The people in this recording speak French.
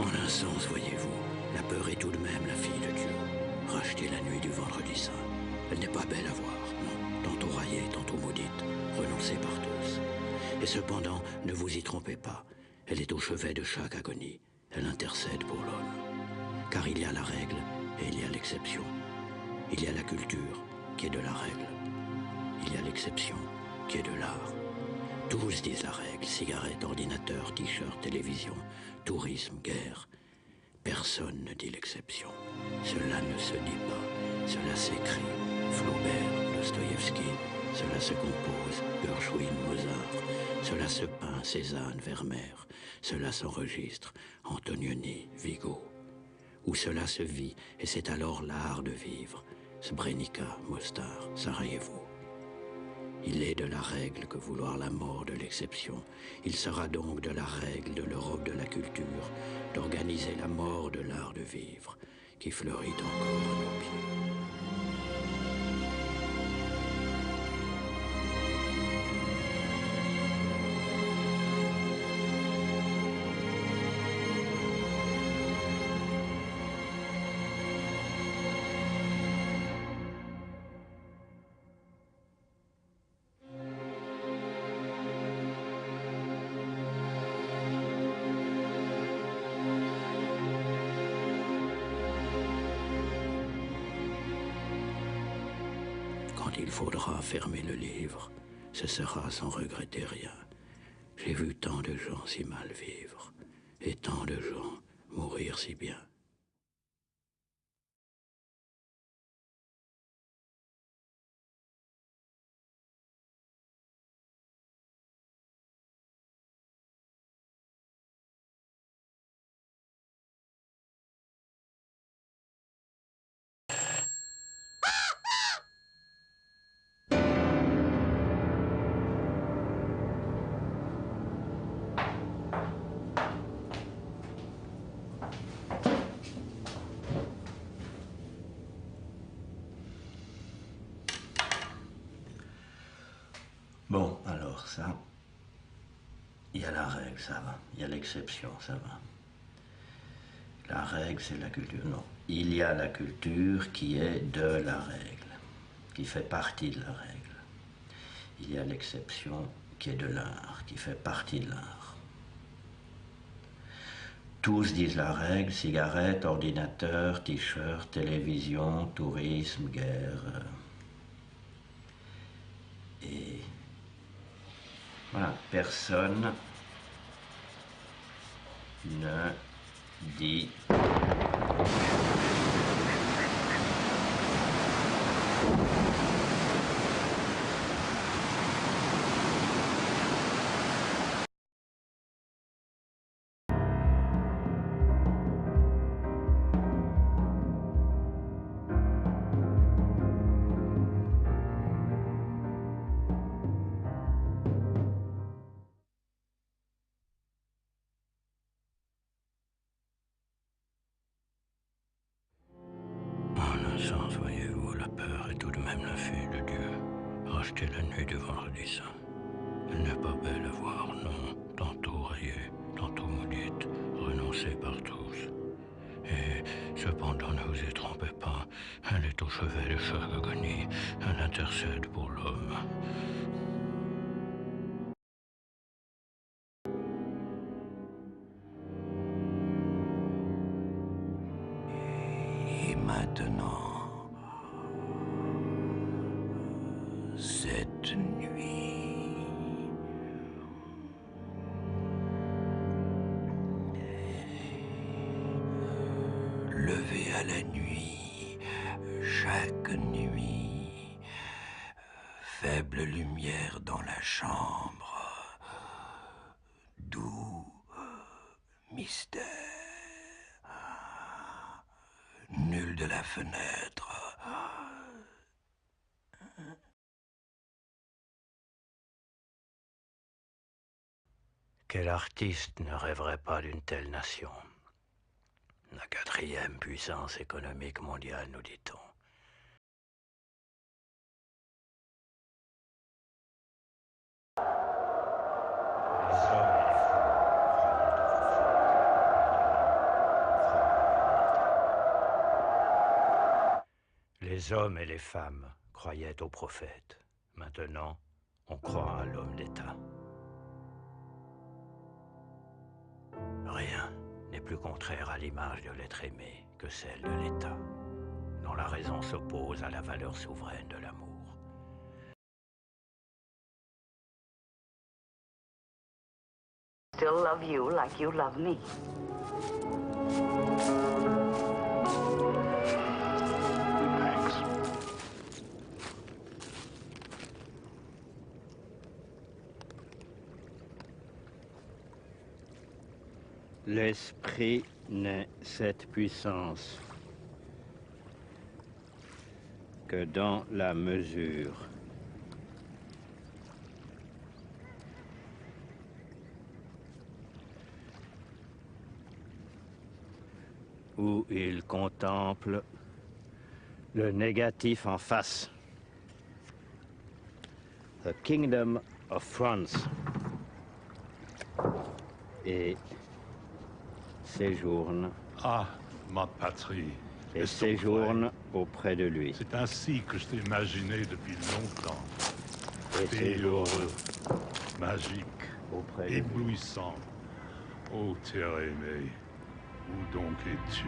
En un sens, voyez-vous, la peur est tout de même la fille de Dieu, rachetée la nuit du vendredi saint. Elle n'est pas belle à voir, non, tantôt raillée, tantôt maudite, renoncée par tous. Et cependant, ne vous y trompez pas, elle est au chevet de chaque agonie, elle intercède pour l'homme. Car il y a la règle et il y a l'exception. Il y a la culture qui est de la règle. Il y a l'exception qui est de l'art. Tous disent la règle, cigarettes, ordinateurs, t-shirts, télévision, tourisme, guerre. Personne ne dit l'exception. Cela ne se dit pas, cela s'écrit. Flaubert, Dostoïevski, cela se compose, Gershwin, Mozart, cela se peint, Cézanne, Vermeer, cela s'enregistre, Antonioni, Vigo. Où cela se vit, et c'est alors l'art de vivre, Srebrenica, Mostar, Sarajevo. Il est de la règle que vouloir la mort de l'exception. Il sera donc de la règle de l'Europe de la culture d'organiser la mort de l'art de vivre qui fleurit encore à nos pieds. Quand il faudra fermer le livre, ce sera sans regretter rien. J'ai vu tant de gens si mal vivre, et tant de gens mourir si bien. Bon, alors ça, il y a la règle, ça va. Il y a l'exception, ça va. La règle, c'est la culture. Non, il y a la culture qui est de la règle, qui fait partie de la règle. Il y a l'exception qui est de l'art, qui fait partie de l'art. Tous disent la règle, cigarettes, ordinateur, t-shirt, télévision, tourisme, guerre. Et voilà, personne ne dit sens, voyez-vous, la peur est tout de même la fille de Dieu, rachetée la nuit du vendredi saint. Elle n'est pas belle à voir, non, tantôt raillée, tantôt maudite, renoncée par tous. Et cependant, ne vous y trompez pas, elle est au chevet de chaque agonie, elle intercède pour l'homme. Et maintenant, cette nuit, levé à la nuit, chaque nuit, faible lumière dans la chambre, doux mystère, nul de la fenêtre. Quel artiste ne rêverait pas d'une telle nation? La quatrième puissance économique mondiale, nous dit-on. Les hommes et les femmes croyaient aux prophètes. Maintenant, on croit à l'homme d'État. Rien n'est plus contraire à l'image de l'être aimé que celle de l'État, dont la raison s'oppose à la valeur souveraine de l'amour. Still love you like you love me. Thanks. L'esprit n'est cette puissance que dans la mesure où il contemple le négatif en face. The Kingdom of France. Et séjourne. Ah, ma patrie. Et Est-ce séjourne vrai? auprès de lui. C'est ainsi que je t'ai imaginé depuis longtemps. Et Pays séjourne heureux, magique, auprès de lui. éblouissant. Ô terre aimée, où donc es-tu?